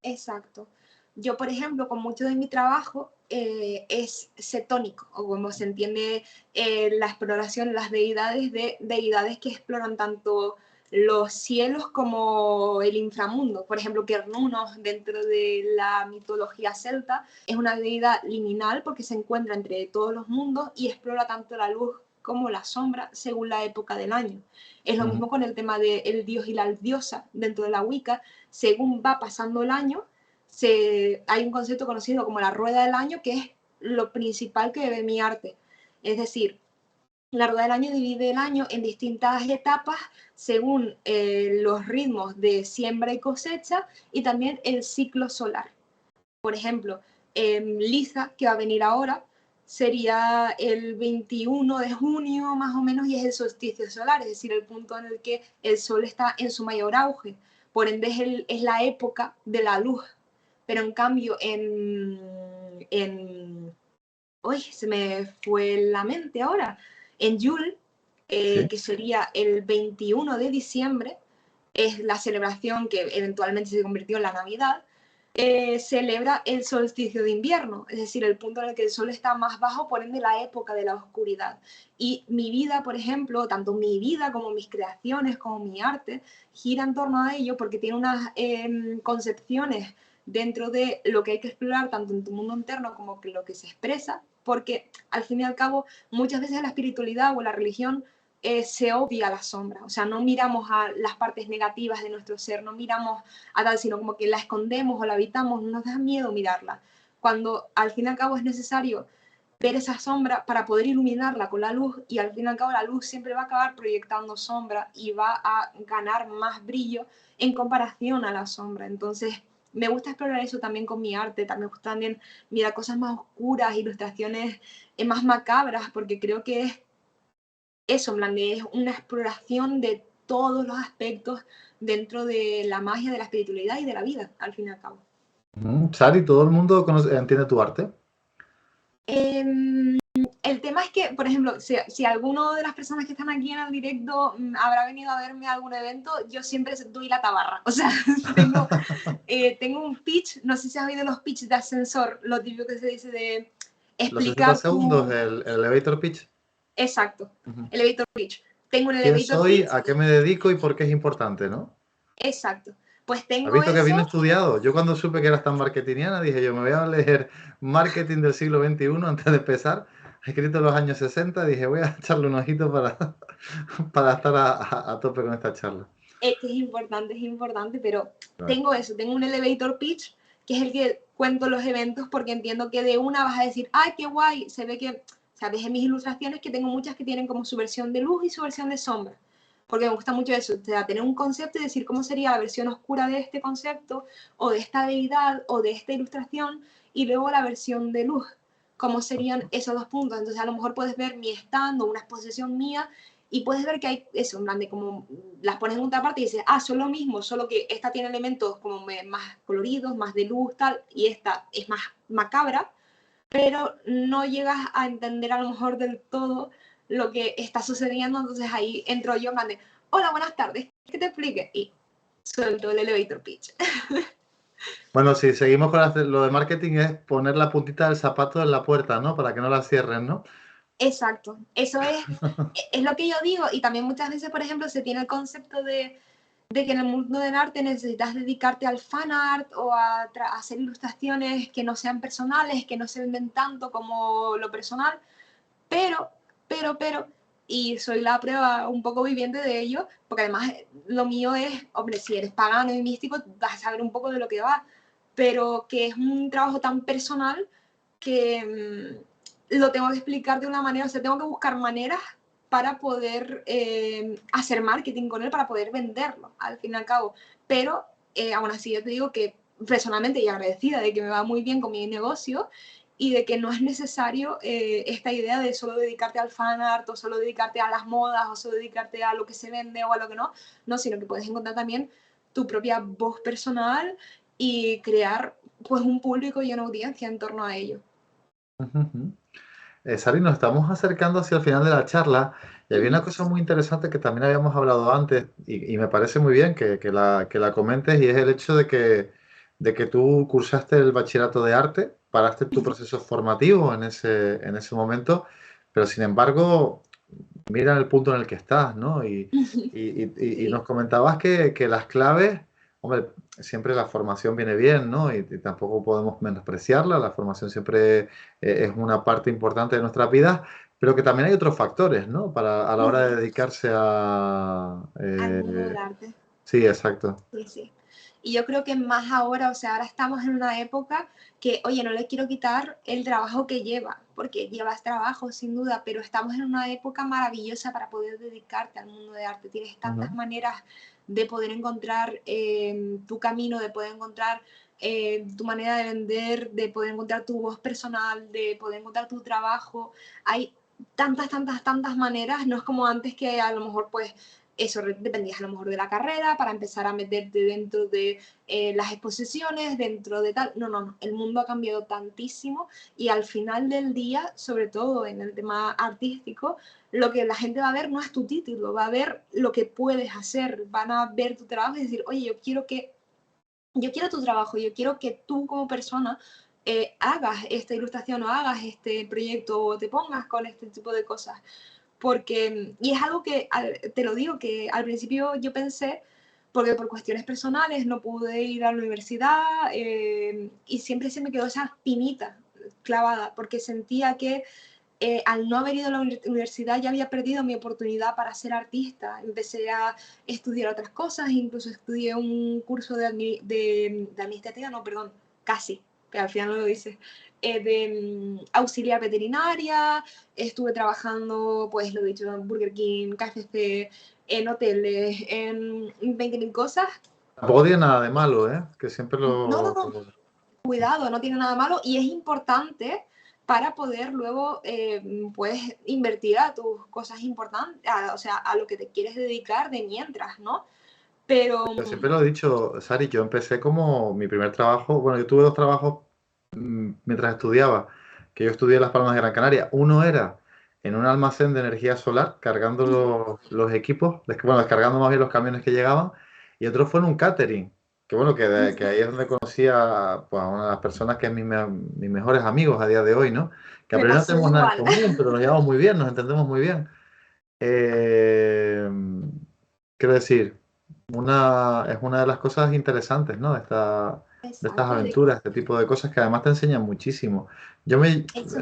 Speaker 2: Exacto. Yo, por ejemplo, con mucho de mi trabajo es cetónico, o como se entiende la exploración, las deidades de deidades que exploran tanto los cielos como el inframundo. Por ejemplo, Cernunnos, dentro de la mitología celta, es una deidad liminal porque se encuentra entre todos los mundos y explora tanto la luz como la sombra según la época del año. Es lo mismo con el tema del dios y la diosa dentro de la Wicca. Según va pasando el año, hay un concepto conocido como la rueda del año, que es lo principal que ve mi arte. Es decir, la rueda del año divide el año en distintas etapas según los ritmos de siembra y cosecha y también el ciclo solar. Por ejemplo, Liza, que va a venir ahora, sería el 21 de junio más o menos y es el solsticio solar, es decir, el punto en el que el sol está en su mayor auge. Por ende es la época de la luz. Pero en cambio uy, se me fue la mente ahora. En Yule,
Speaker 1: Sí.
Speaker 2: que sería el 21 de diciembre, es la celebración que eventualmente se convirtió en la Navidad, celebra el solsticio de invierno, es decir, el punto en el que el sol está más bajo, por ende la época de la oscuridad. Y mi vida, por ejemplo, tanto mi vida como mis creaciones, como mi arte, gira en torno a ello porque tiene unas concepciones dentro de lo que hay que explorar, tanto en tu mundo interno como que lo que se expresa, porque al fin y al cabo muchas veces la espiritualidad o la religión se obvia la sombra, o sea, no miramos a las partes negativas de nuestro ser, no miramos a tal, sino como que la escondemos o la habitamos, nos da miedo mirarla, cuando al fin y al cabo es necesario ver esa sombra para poder iluminarla con la luz, y al fin y al cabo la luz siempre va a acabar proyectando sombra y va a ganar más brillo en comparación a la sombra. Entonces me gusta explorar eso también con mi arte, también me gusta también mirar cosas más oscuras, ilustraciones más macabras, porque creo que es eso, en plan, es una exploración de todos los aspectos dentro de la magia, de la espiritualidad y de la vida, al fin y al cabo.
Speaker 1: Sari, ¿todo el mundo entiende tu arte?
Speaker 2: El tema es que, por ejemplo, si alguno de las personas que están aquí en el directo habrá venido a verme a algún evento, yo siempre doy la tabarra. O sea, tengo un pitch, no sé si has oído los pitch de ascensor, lo típico que se dice de
Speaker 1: Los 60
Speaker 2: explicar
Speaker 1: segundos,
Speaker 2: tu...
Speaker 1: el elevator pitch.
Speaker 2: Exacto, elevator pitch. Tengo un
Speaker 1: ¿Quién
Speaker 2: elevator
Speaker 1: soy?
Speaker 2: pitch,
Speaker 1: ¿A qué me dedico? ¿Y por qué es importante, no?
Speaker 2: exacto. Pues
Speaker 1: ¿Has
Speaker 2: tengo
Speaker 1: visto que bien
Speaker 2: eso.
Speaker 1: estudiado? Yo cuando supe que eras tan marketingiana dije yo me voy a leer marketing del siglo XXI antes de empezar. He escrito en los años 60, dije voy a echarle un ojito para estar a tope con esta charla.
Speaker 2: Es importante, pero
Speaker 1: Claro.
Speaker 2: tengo eso, tengo un elevator pitch, que es el que cuento los eventos, porque entiendo que de una vas a decir, ¡ay, qué guay! Se ve que, sabes, en mis ilustraciones que tengo muchas que tienen como su versión de luz y su versión de sombra, porque me gusta mucho eso, o sea, tener un concepto y decir cómo sería la versión oscura de este concepto, o de esta deidad, o de esta ilustración, y luego la versión de luz, cómo serían esos dos puntos. Entonces a lo mejor puedes ver mi stand o una exposición mía y puedes ver que hay eso, en plan de como las pones en otra parte y dices, son lo mismo, solo que esta tiene elementos como más coloridos, más de luz, tal, y esta es más macabra, pero no llegas a entender a lo mejor del todo lo que está sucediendo. Entonces ahí entro yo en plan de, hola, buenas tardes, que te explique, y suelto el elevator pitch.
Speaker 1: Bueno, si seguimos con lo de marketing es poner la puntita del zapato en la puerta, ¿no? Para que no la cierren, ¿no?
Speaker 2: Exacto, eso es lo que yo digo. Y también muchas veces, por ejemplo, se tiene el concepto de que en el mundo del arte necesitas dedicarte al fan art o a hacer ilustraciones que no sean personales, que no se venden tanto como lo personal, pero, y soy la prueba un poco viviente de ello, porque además lo mío es, hombre, si eres pagano y místico, vas a saber un poco de lo que va, pero que es un trabajo tan personal que lo tengo que explicar de una manera, o sea, tengo que buscar maneras para poder hacer marketing con él, para poder venderlo, al fin y al cabo. Pero aún así yo te digo que personalmente y agradecida de que me va muy bien con mi negocio y de que no es necesario esta idea de solo dedicarte al fan art o solo dedicarte a las modas o solo dedicarte a lo que se vende o a lo que no, sino que puedes encontrar también tu propia voz personal y crear pues un público y una audiencia en torno a ello.
Speaker 1: Sari, nos estamos acercando hacia el final de la charla y había una cosa muy interesante que también habíamos hablado antes y me parece muy bien que la comentes y es el hecho de que tú cursaste el bachillerato de arte, paraste tu proceso formativo en ese momento, pero sin embargo, mira el punto en el que estás, ¿no? Y
Speaker 2: Sí.
Speaker 1: nos comentabas que las claves, hombre, siempre la formación viene bien, ¿no? Y tampoco podemos menospreciarla, la formación siempre es una parte importante de nuestra vida, pero que también hay otros factores, ¿no? A la hora de dedicarse a...
Speaker 2: Al mundo del arte.
Speaker 1: sí, exacto.
Speaker 2: Sí, sí. Y yo creo que más ahora, o sea, ahora estamos en una época que, oye, no le quiero quitar el trabajo que lleva, porque llevas trabajo sin duda, pero estamos en una época maravillosa para poder dedicarte al mundo de arte. Tienes tantas
Speaker 1: Ujú.
Speaker 2: maneras de poder encontrar tu camino, de poder encontrar tu manera de vender, de poder encontrar tu voz personal, de poder encontrar tu trabajo. Hay tantas maneras, no es como antes que a lo mejor pues eso dependías a lo mejor de la carrera para empezar a meterte dentro de las exposiciones, dentro de tal. No, el mundo ha cambiado tantísimo y al final del día, sobre todo en el tema artístico, lo que la gente va a ver no es tu título, va a ver lo que puedes hacer, van a ver tu trabajo y decir, oye, yo quiero tu trabajo, yo quiero que tú como persona hagas esta ilustración o hagas este proyecto o te pongas con este tipo de cosas. Porque, y es algo que, te lo digo, que al principio yo pensé, porque por cuestiones personales no pude ir a la universidad y siempre se me quedó esa espinita clavada, porque sentía que al no haber ido a la universidad ya había perdido mi oportunidad para ser artista. Empecé a estudiar otras cosas, incluso estudié un curso de administrativa, no, perdón, casi, pero al final no lo hice, de auxiliar veterinaria, estuve trabajando, pues lo he dicho, en Burger King, KFC, en hoteles, en 20.000 cosas.
Speaker 1: Tampoco tiene nada de malo, ¿eh? Que siempre
Speaker 2: No, cuidado, no tiene nada malo y es importante para poder luego pues invertir a tus cosas importantes, o sea, a lo que te quieres dedicar de mientras, ¿no? Pero
Speaker 1: Yo siempre lo he dicho, Sari, yo empecé como mi primer trabajo, bueno, yo tuve dos trabajos mientras estudiaba, que yo estudié en Las Palmas de Gran Canaria. Uno era en un almacén de energía solar, cargando los equipos, bueno, descargando más bien los camiones que llegaban, y otro fue en un catering, que bueno, que ahí es donde conocí pues, a una de las personas que es mis mejores amigos a día de hoy, ¿no? Que a
Speaker 2: me
Speaker 1: priori no
Speaker 2: pasó
Speaker 1: tenemos nada en
Speaker 2: igual.
Speaker 1: común, pero nos llevamos muy bien, nos entendemos muy bien. Eh, quiero decir, es una de las cosas interesantes, ¿no? De estas
Speaker 2: Exacto,
Speaker 1: aventuras, este tipo de cosas que además te enseñan muchísimo.
Speaker 2: eso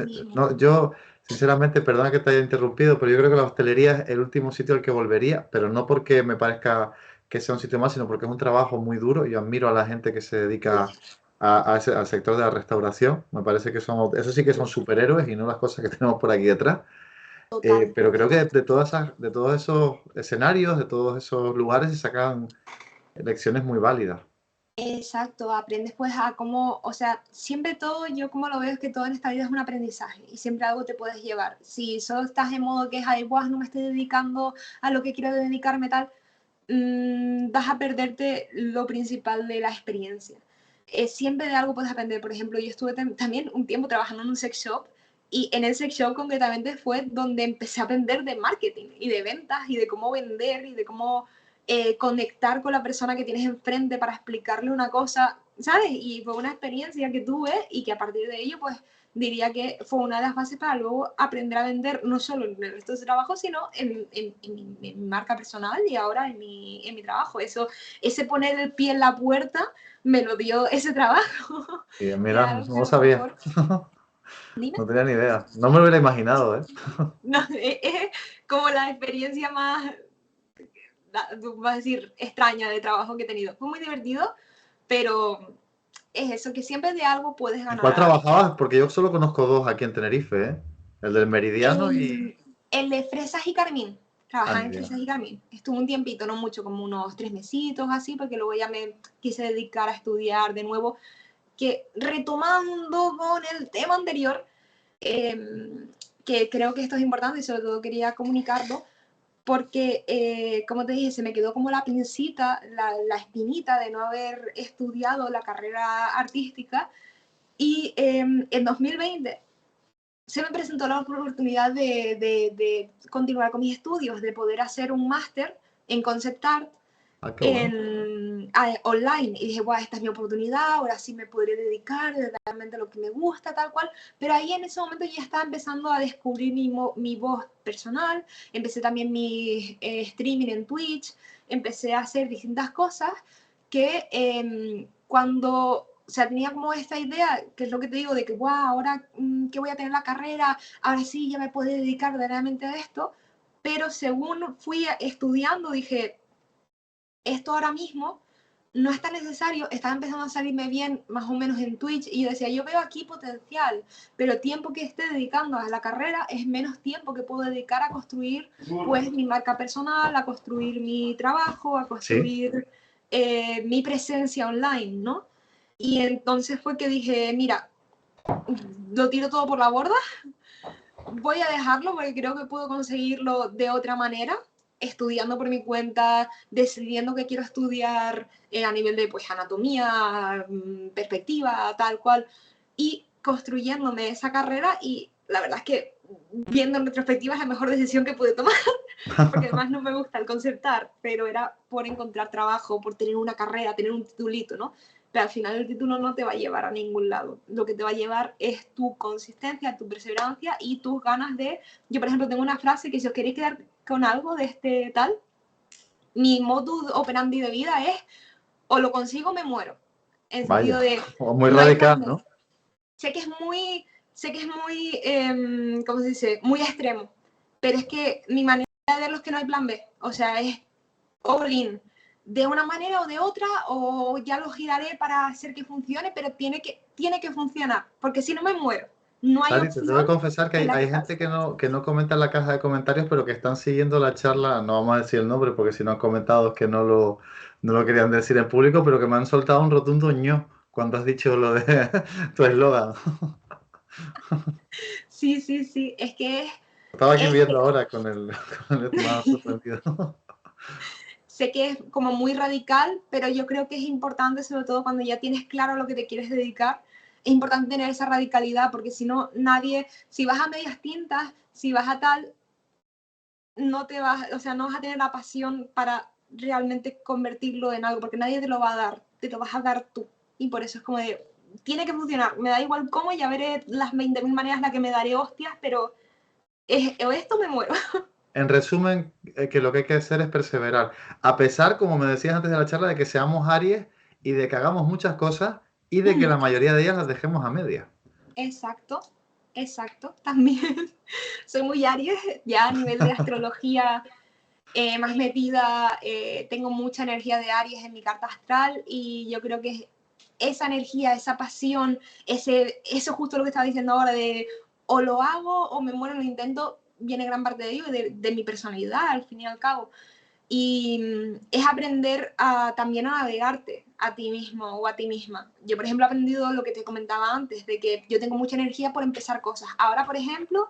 Speaker 2: mismo.
Speaker 1: No, yo, sinceramente, perdona que te haya interrumpido, pero yo creo que la hostelería es el último sitio al que volvería, pero no porque me parezca que sea un sitio más, sino porque es un trabajo muy duro. Yo admiro a la gente que se dedica al sector de la restauración. Me parece que eso sí que son superhéroes y no las cosas que tenemos por aquí detrás.
Speaker 2: Total.
Speaker 1: Pero creo que de todos esos escenarios, de todos esos lugares, se sacan lecciones muy válidas.
Speaker 2: Exacto, aprendes pues a cómo, o sea, siempre todo, yo como lo veo es que todo en esta vida es un aprendizaje y siempre algo te puedes llevar. Si solo estás en modo queja de, no me estoy dedicando a lo que quiero dedicarme tal, vas a perderte lo principal de la experiencia. Siempre de algo puedes aprender. Por ejemplo, yo estuve también un tiempo trabajando en un sex shop y en el sex shop concretamente fue donde empecé a aprender de marketing y de ventas y de cómo vender y de cómo conectar con la persona que tienes enfrente para explicarle una cosa, ¿sabes? Y fue una experiencia que tuve y que a partir de ello, pues diría que fue una de las bases para luego aprender a vender, no solo en el resto de trabajo, sino en mi marca personal y ahora en mi trabajo. Ese poner el pie en la puerta me lo dio ese trabajo.
Speaker 1: Y
Speaker 2: Que
Speaker 1: mira,
Speaker 2: era algo
Speaker 1: no
Speaker 2: que a
Speaker 1: lo
Speaker 2: lo
Speaker 1: sabía.
Speaker 2: mejor... Dime.
Speaker 1: No tenía ni idea. No me lo hubiera imaginado, ¿eh?
Speaker 2: No, es como la experiencia más, vas a decir, extraña de trabajo que he tenido. Fue muy divertido, pero es eso, que siempre de algo puedes
Speaker 1: ¿En
Speaker 2: ganar
Speaker 1: cuál
Speaker 2: algo.
Speaker 1: trabajabas? Porque yo solo conozco dos aquí en Tenerife, ¿eh? El del Meridiano y...
Speaker 2: El de Fresas y Carmín.
Speaker 1: Ah,
Speaker 2: Trabajaba
Speaker 1: ni
Speaker 2: en
Speaker 1: idea.
Speaker 2: Fresas y Carmín. Estuve un tiempito, no mucho, como unos 3 mesitos así, porque luego ya me quise dedicar a estudiar de nuevo. Que retomando con el tema anterior, que creo que esto es importante y sobre todo quería comunicarlo, porque, como te dije, se me quedó como la pincita, la espinita de no haber estudiado la carrera artística y en 2020 se me presentó la oportunidad de continuar con mis estudios, de poder hacer un máster en concept art
Speaker 1: Ah, qué bueno.
Speaker 2: online. Y dije, esta es mi oportunidad, ahora sí me podré dedicar realmente a lo que me gusta, tal cual. Pero ahí en ese momento ya estaba empezando a descubrir mi voz personal, empecé también mi streaming en Twitch, empecé a hacer distintas cosas que cuando... O sea, tenía como esta idea, que es lo que te digo, de que, ahora que voy a tener la carrera, ahora sí ya me puedo dedicar verdaderamente a esto. Pero según fui estudiando, dije, esto ahora mismo no es tan necesario, estaba empezando a salirme bien más o menos en Twitch y yo decía, yo veo aquí potencial, pero tiempo que esté dedicando a la carrera es menos tiempo que puedo dedicar a construir pues mi marca personal, a construir mi trabajo, a
Speaker 1: Sí.
Speaker 2: construir mi presencia online, ¿no? Y entonces fue que dije, mira, lo tiro todo por la borda, voy a dejarlo porque creo que puedo conseguirlo de otra manera, estudiando por mi cuenta, decidiendo que quiero estudiar a nivel de pues, anatomía, perspectiva, tal cual, y construyéndome esa carrera. Y la verdad es que viendo en retrospectiva es la mejor decisión que pude tomar, porque además no me gusta el concertar, pero era por encontrar trabajo, por tener una carrera, tener un titulito, ¿no? Pero al final el título no te va a llevar a ningún lado. Lo que te va a llevar es tu consistencia, tu perseverancia y tus ganas de... Yo, por ejemplo, tengo una frase que si os queréis quedar con algo de este tal, mi modus operandi de vida es o lo consigo o me muero. En sentido
Speaker 1: Vaya.
Speaker 2: de,
Speaker 1: Muy
Speaker 2: no hay
Speaker 1: radical,
Speaker 2: plan B.
Speaker 1: ¿no?
Speaker 2: Sé que es muy, ¿cómo se dice? Muy extremo. Pero es que mi manera de verlo es que no hay plan B. O sea, es all in. De una manera o de otra, o ya lo giraré para hacer que funcione, pero tiene que funcionar, porque si no me muero. No hay
Speaker 1: Sari, te tengo
Speaker 2: opción
Speaker 1: que confesar que
Speaker 2: en la
Speaker 1: hay
Speaker 2: que
Speaker 1: gente
Speaker 2: pase.
Speaker 1: que no comenta en la caja de comentarios, pero que están siguiendo la charla. No vamos a decir el nombre porque si no han comentado es que no lo querían decir en público, pero que me han soltado un rotundo ño cuando has dicho lo de tu eslogan.
Speaker 2: Sí, sí, sí. Es que
Speaker 1: Estaba aquí
Speaker 2: es,
Speaker 1: viendo ahora con con el me ha sorprendido.
Speaker 2: sé que es como muy radical, pero yo creo que es importante, sobre todo cuando ya tienes claro a lo que te quieres dedicar, es importante tener esa radicalidad, porque si no, nadie, si vas a medias tintas, si vas a tal, no te vas, o sea, no vas a tener la pasión para realmente convertirlo en algo, porque nadie te lo va a dar, te lo vas a dar tú. Y por eso es como de, tiene que funcionar, me da igual cómo, ya veré las 20.000 maneras en las que me daré hostias, pero o esto me muero.
Speaker 1: En resumen, que lo que hay que hacer es perseverar. A pesar, como me decías antes de la charla, de que seamos Aries y de que hagamos muchas cosas y de que la mayoría de ellas las dejemos a medias.
Speaker 2: Exacto, exacto, también. Soy muy Aries, ya a nivel de astrología más metida, tengo mucha energía de Aries en mi carta astral y yo creo que esa energía, esa pasión, eso justo lo que estaba diciendo ahora de o lo hago o me muero en el intento, viene gran parte de ello, de mi personalidad al fin y al cabo. Y es aprender también a navegarte a ti mismo o a ti misma. Yo, por ejemplo, he aprendido lo que te comentaba antes, de que yo tengo mucha energía por empezar cosas. Ahora, por ejemplo,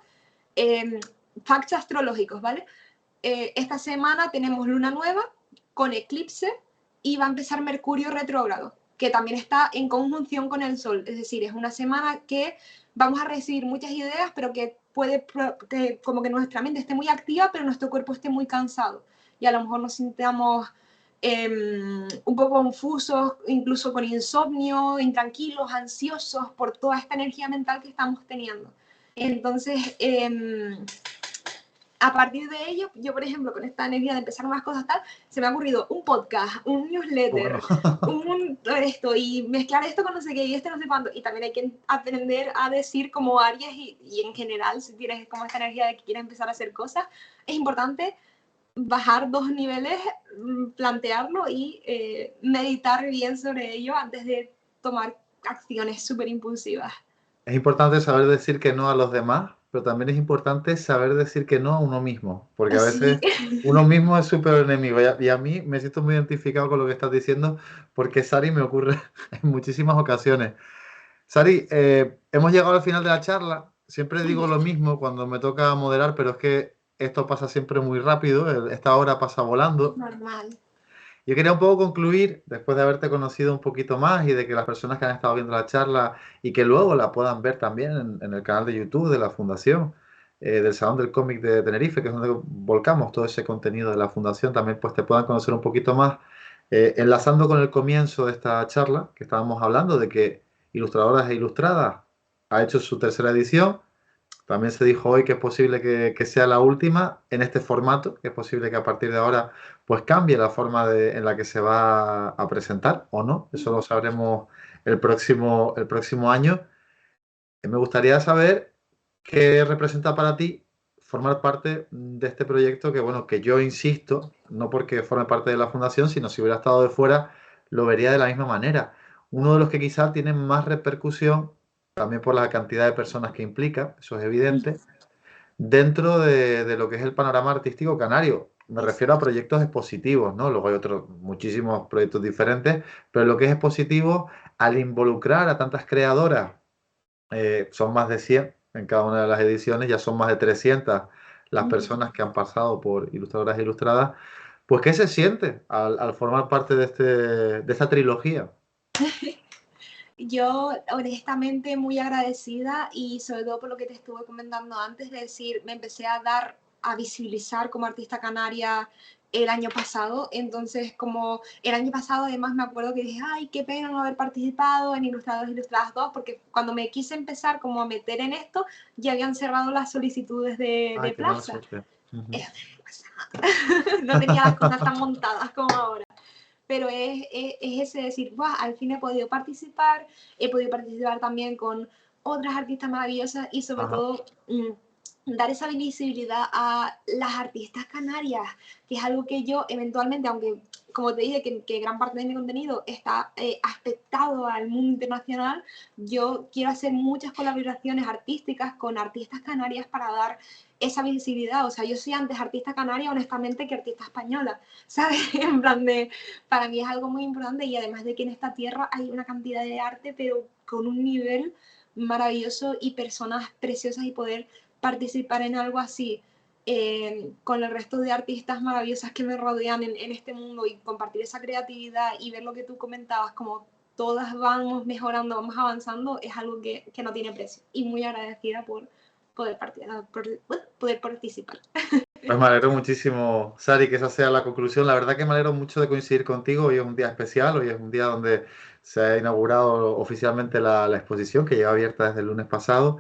Speaker 2: facts astrológicos, ¿vale? Esta semana tenemos luna nueva con eclipse y va a empezar Mercurio retrógrado, que también está en conjunción con el Sol. Es decir, es una semana que vamos a recibir muchas ideas, pero que puede que como que nuestra mente esté muy activa, pero nuestro cuerpo esté muy cansado. Y a lo mejor nos sintamos un poco confusos, incluso con insomnio, intranquilos, ansiosos por toda esta energía mental que estamos teniendo. Entonces, a partir de ello, yo, por ejemplo, con esta energía de empezar más cosas tal, se me ha ocurrido un podcast, un newsletter, esto, y mezclar esto con no sé qué, y no sé cuánto. Y también hay que aprender a decir como Aries y en general, si tienes como esta energía de que quieres empezar a hacer cosas, es importante bajar 2 niveles, plantearlo y meditar bien sobre ello antes de tomar acciones súper impulsivas.
Speaker 1: Es importante saber decir que no a los demás, pero también es importante saber decir que no a uno mismo, porque a veces uno mismo es súper enemigo. Y a mí me siento muy identificado con lo que estás diciendo, porque Sari me ocurre en muchísimas ocasiones. Sari, hemos llegado al final de la charla. Siempre digo lo mismo cuando me toca moderar, pero es que esto pasa siempre muy rápido, esta hora pasa volando.
Speaker 2: Normal.
Speaker 1: Yo quería un poco concluir, después de haberte conocido un poquito más y de que las personas que han estado viendo la charla y que luego la puedan ver también en el canal de YouTube de la Fundación, del Salón del Cómic de Tenerife, que es donde volcamos todo ese contenido de la Fundación, también pues te puedan conocer un poquito más, enlazando con el comienzo de esta charla, que estábamos hablando de que Ilustradoras e Ilustradas ha hecho su tercera edición. También se dijo hoy que es posible que sea la última en este formato, que es posible que a partir de ahora pues cambie la forma en la que se va a presentar o no. Eso lo sabremos el próximo año. Me gustaría saber qué representa para ti formar parte de este proyecto que, bueno, que yo insisto, no porque forme parte de la fundación, sino si hubiera estado de fuera, lo vería de la misma manera. Uno de los que quizás tiene más repercusión, también por la cantidad de personas que implica, eso es evidente, dentro de lo que es el panorama artístico canario. Me refiero a proyectos expositivos, ¿no? Luego hay otros, muchísimos proyectos diferentes, pero lo que es expositivo, al involucrar a tantas creadoras, son más de 100 en cada una de las ediciones, ya son más de 300 las personas que han pasado por Ilustradoras e Ilustradas. Pues, ¿qué se siente al formar parte de esta trilogía?
Speaker 2: Yo honestamente muy agradecida y sobre todo por lo que te estuve comentando antes, de decir, me empecé a visibilizar como artista canaria el año pasado, entonces como el año pasado además me acuerdo que dije, ay, qué pena no haber participado en Ilustrados e Ilustradas 2, porque cuando me quise empezar como a meter en esto, ya habían cerrado las solicitudes de plaza. No tenía las cosas tan montadas como ahora. Pero es ese decir, wow, al fin he podido participar también con otras artistas maravillosas y sobre todo dar esa visibilidad a las artistas canarias, que es algo que yo eventualmente, aunque como te dije que gran parte de mi contenido está aspectado al mundo internacional, yo quiero hacer muchas colaboraciones artísticas con artistas canarias para dar esa visibilidad. O sea, yo soy antes artista canaria, honestamente, que artista española, ¿sabes? En plan de, para mí es algo muy importante y además de que en esta tierra hay una cantidad de arte, pero con un nivel maravilloso y personas preciosas y poder participar en algo así con el resto de artistas maravillosas que me rodean en este mundo y compartir esa creatividad y ver lo que tú comentabas, como todas vamos mejorando, vamos avanzando, es algo que no tiene precio y muy agradecida por poder participar.
Speaker 1: Pues me alegro muchísimo, Sari, que esa sea la conclusión. La verdad que me alegro mucho de coincidir contigo. Hoy es un día especial, hoy es un día donde se ha inaugurado oficialmente la exposición que lleva abierta desde el lunes pasado.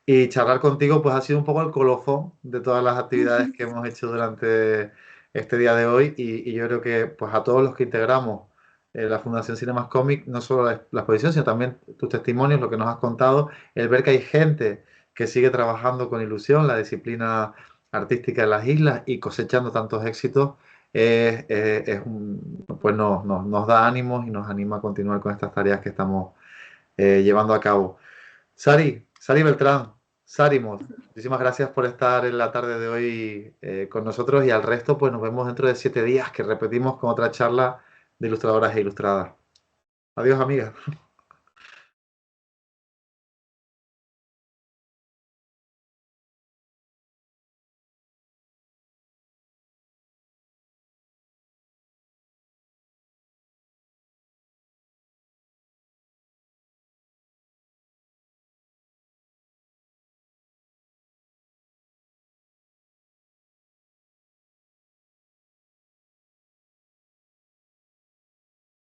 Speaker 1: Y charlar contigo pues ha sido un poco el colofón de todas las actividades que hemos hecho durante este día de hoy. Y yo creo que pues a todos los que integramos la Fundación Cinemas Cómic, no solo la exposición, sino también tus testimonios, lo que nos has contado, el ver que hay gente que sigue trabajando con ilusión la disciplina artística en las islas y cosechando tantos éxitos, pues nos da ánimos y nos anima a continuar con estas tareas que estamos llevando a cabo. Sari Beltrán, Sarimos, muchísimas gracias por estar en la tarde de hoy con nosotros y al resto pues nos vemos dentro de 7 días que repetimos con otra charla de ilustradoras e ilustradas. Adiós, amigas.